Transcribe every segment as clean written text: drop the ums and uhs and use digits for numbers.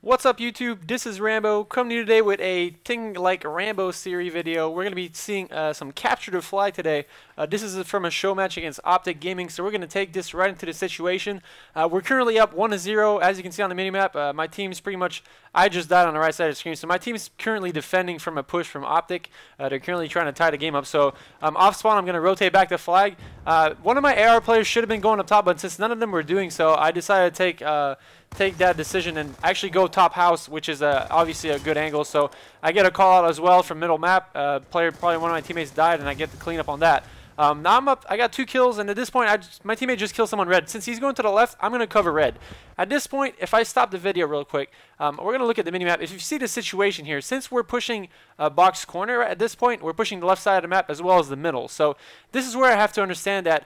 What's up YouTube, this is Rambo, coming to you today with a thing like Rambo series video. We're going to be seeing some capture to flag today. This is from a show match against OpTic Gaming, so we're going to take this right into the situation. We're currently up 1-0, as you can see on the minimap. My team's pretty much, I just died on the right side of the screen, so my team's currently defending from a push from OpTic. They're currently trying to tie the game up, so off spawn I'm going to rotate back to flag. One of my AR players should have been going up top, but since none of them were doing so, I decided to take that decision and actually go top house, which is obviously a good angle. So I get a call out as well from middle map. Player, probably one of my teammates died, and I get the cleanup on that. Now I'm up. I got 2 kills, and at this point, my teammate just killed someone red. Since he's going to the left, I'm going to cover red. At this point, if I stop the video real quick, we're going to look at the minimap. If you see the situation here, since we're pushing box corner at this point, we're pushing the left side of the map as well as the middle. So this is where I have to understand that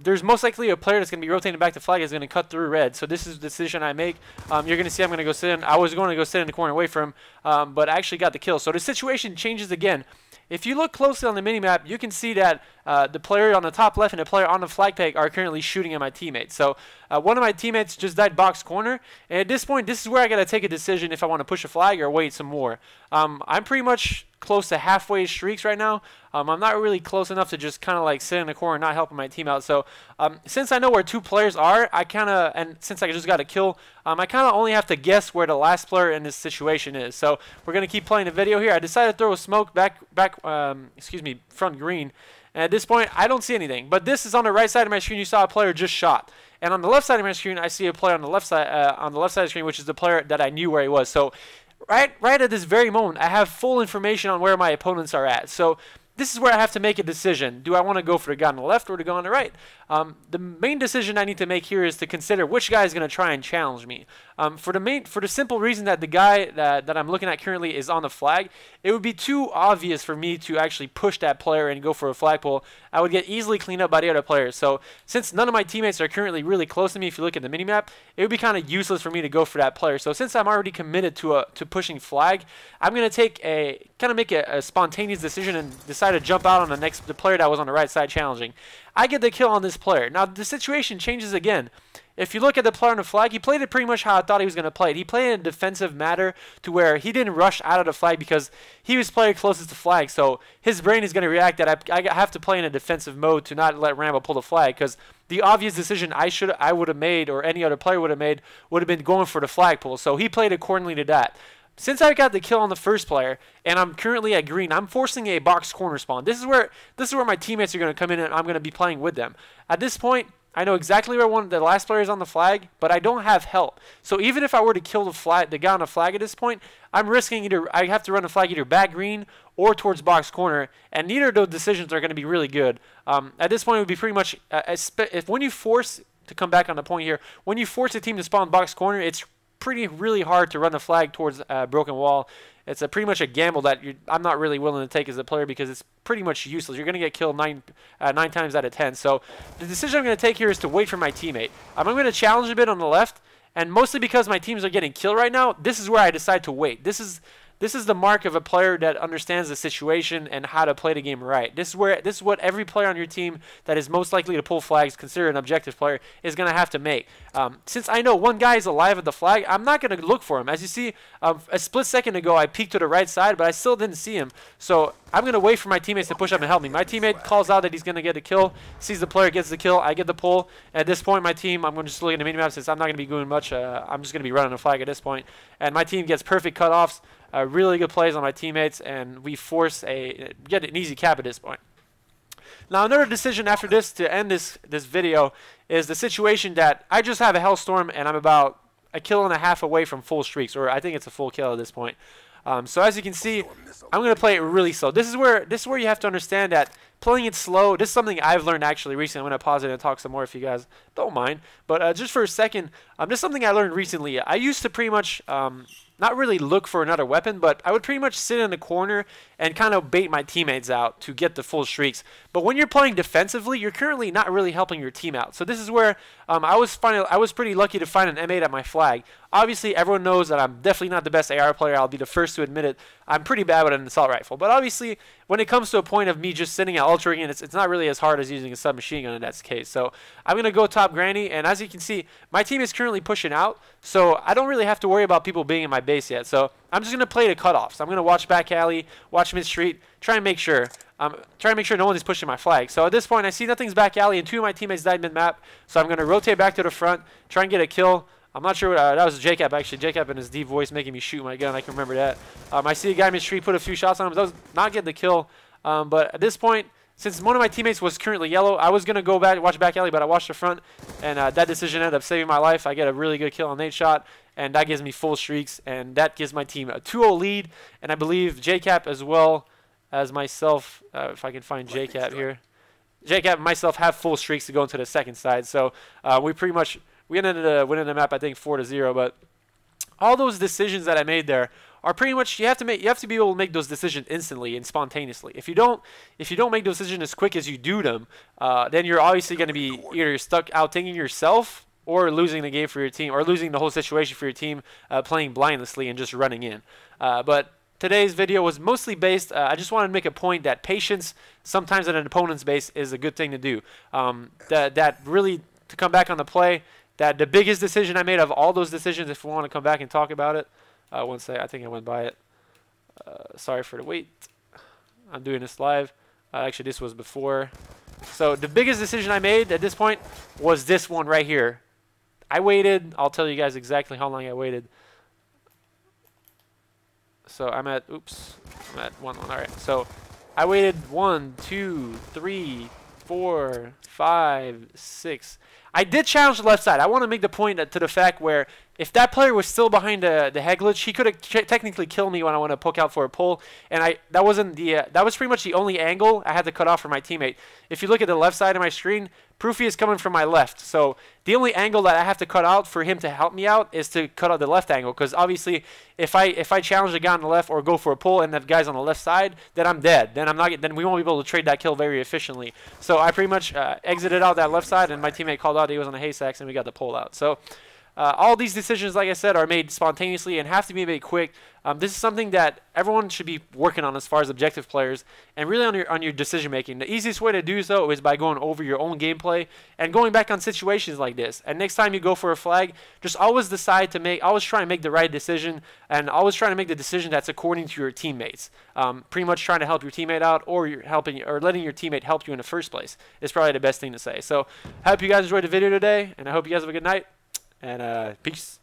there's most likely a player that's going to be rotating back to flag is going to cut through red. So this is the decision I make. You're going to see I'm going to go sit in. I was going to go sit in the corner away from him, but I actually got the kill. So the situation changes again. If you look closely on the minimap, you can see that the player on the top left and the player on the flag peg are currently shooting at my teammates. So one of my teammates just died box corner, and at this point, this is where I got to take a decision if I want to push a flag or wait some more. I'm pretty much close to halfway streaks right now. I'm not really close enough to just kind of like sit in the corner and not helping my team out. So since I know where 2 players are, and since I just got a kill, I kind of only have to guess where the last player in this situation is. So we're going to keep playing the video here. I decided to throw a smoke back front green. And at this point, I don't see anything. But this is on the right side of my screen. You saw a player just shot. And on the left side of my screen, I see a player on the left side of the screen, which is the player that I knew where he was. So right at this very moment, I have full information on where my opponents are at. So this is where I have to make a decision. Do I want to go for the guy on the left or the guy on the right? The main decision I need to make here is to consider which guy is going to try and challenge me. For the simple reason that the guy that I'm looking at currently is on the flag, it would be too obvious for me to actually push that player and go for a flag pull. I would get easily cleaned up by the other players. So since none of my teammates are currently really close to me, if you look at the minimap, it would be kind of useless for me to go for that player. So since I'm already committed to pushing flag, I'm going to make a spontaneous decision and decide to jump out on the player that was on the right side challenging. I get the kill on this player. Now the situation changes again. If you look at the player on the flag, he played it pretty much how I thought he was going to play it. He played in a defensive manner to where he didn't rush out of the flag because he was playing closest to flag. So his brain is going to react that I have to play in a defensive mode to not let Rambo pull the flag, because the obvious decision I would have made, or any other player would have made, would have been going for the flag pull. So he played accordingly to that. Since I got the kill on the first player, and I'm currently at green, I'm forcing a box corner spawn. This is where my teammates are going to come in, and I'm going to be playing with them. At this point, I know exactly where the last player is on the flag, but I don't have help. So even if I were to kill the guy on the flag at this point, I'm risking I have to run the flag either back green or towards box corner, and neither of those decisions are going to be really good. At this point, it would be pretty much when you force to come back on the point here, when you force a team to spawn box corner, it's really hard to run the flag towards a broken wall. It's pretty much a gamble that I'm not really willing to take as a player, because it's pretty much useless. You're going to get killed 9 times out of 10. So the decision I'm going to take here is to wait for my teammate. I'm going to challenge a bit on the left, and mostly because my teams are getting killed right now, this is where I decide to wait. This is the mark of a player that understands the situation and how to play the game right. This is what every player on your team that is most likely to pull flags, consider an objective player, is going to have to make. Since I know one guy is alive at the flag, I'm not going to look for him. As you see, a split second ago, I peeked to the right side, but I still didn't see him. So I'm going to wait for my teammates to push up and help me. My teammate calls out that he's going to get a kill, sees the player, gets the kill, I get the pull. At this point, my team, I'm going to just look at the minimap since I'm not going to be doing much. I'm just going to be running the flag at this point. And my team gets perfect cutoffs. Really good plays on my teammates, and we get an easy cap at this point. Now another decision after this to end this video is the situation that I just have a Hellstorm and I'm about a kill and a half away from full streaks, or I think it's a full kill at this point. So as you can see, I'm going to play it really slow. This is where you have to understand that playing it slow, this is something I've learned actually recently. I'm going to pause it and talk some more if you guys don't mind. But just for a second, This is something I learned recently. I used to pretty much not really look for another weapon, but I would pretty much sit in the corner and kind of bait my teammates out to get the full streaks. But when you're playing defensively, you're currently not really helping your team out. So this is where I was pretty lucky to find an M8 at my flag. Obviously, everyone knows that I'm definitely not the best AR player. I'll be the first to admit it. I'm pretty bad with an assault rifle. But obviously, when it comes to a point of me just sitting at ultra ring, it's not really as hard as using a submachine gun in that case. So I'm going to go top granny, and as you can see, my team is currently pushing out, so I don't really have to worry about people being in my base yet. So I'm just going to play the cutoffs. I'm going to watch back alley, watch mid street, try and make sure no one is pushing my flag. So at this point, I see nothing's back alley, and 2 of my teammates died mid-map. So I'm going to rotate back to the front, try and get a kill. I'm not sure what, that was JCap actually. JCap in his deep voice making me shoot my gun. I can remember that. I see a guy mid-street, put a few shots on him. That was not getting the kill. But at this point, since one of my teammates was currently yellow, I was going to go back, watch back alley, but I watched the front. And that decision ended up saving my life. I get a really good kill on Nate shot, and that gives me full streaks. And that gives my team a 2-0 lead. And I believe JCap as well as myself, if I can find JCap here. JCap and myself have full streaks to go into the second side. So we ended up winning the map, I think, 4-0. But all those decisions that I made there are pretty much you have to be able to make those decisions instantly and spontaneously. If you don't make those decisions as quick as you do them, then you're obviously going to be either stuck out thinking yourself or losing the game for your team, or losing the whole situation for your team, playing blindlessly and just running in. But today's video was mostly based, I just wanted to make a point that patience sometimes at an opponent's base is a good thing to do. That really, to come back on the play, that the biggest decision I made of all those decisions, if we want to come back and talk about it, one second, I think I went by it. Sorry for the wait. I'm doing this live. Actually, this was before. So the biggest decision I made at this point was this one right here. I waited. I'll tell you guys exactly how long I waited. So I'm at 1-1. All right. So I waited 1, 2, 3, 4, 5, 6. I did challenge the left side. I want to make the point to the fact where if that player was still behind the head glitch, he could have technically killed me when I want to poke out for a pull. And that was pretty much the only angle I had to cut off for my teammate. If you look at the left side of my screen, Proofy is coming from my left. So the only angle that I have to cut out for him to help me out is to cut out the left angle. Because obviously, if I challenge the guy on the left or go for a pull and the guy's on the left side, then I'm dead. Then we won't be able to trade that kill very efficiently. So I pretty much exited out that left side, and my teammate called out he was on a haystacks, and we got the pull out. So all these decisions, like I said, are made spontaneously and have to be made quick. This is something that everyone should be working on as far as objective players, and really on your decision making. The easiest way to do so is by going over your own gameplay and going back on situations like this. And next time you go for a flag, just always try and make the right decision, and always try to make the decision that's according to your teammates. Pretty much trying to help your teammate out, or letting your teammate help you in the first place is probably the best thing to say. So I hope you guys enjoyed the video today, and I hope you guys have a good night. And peace.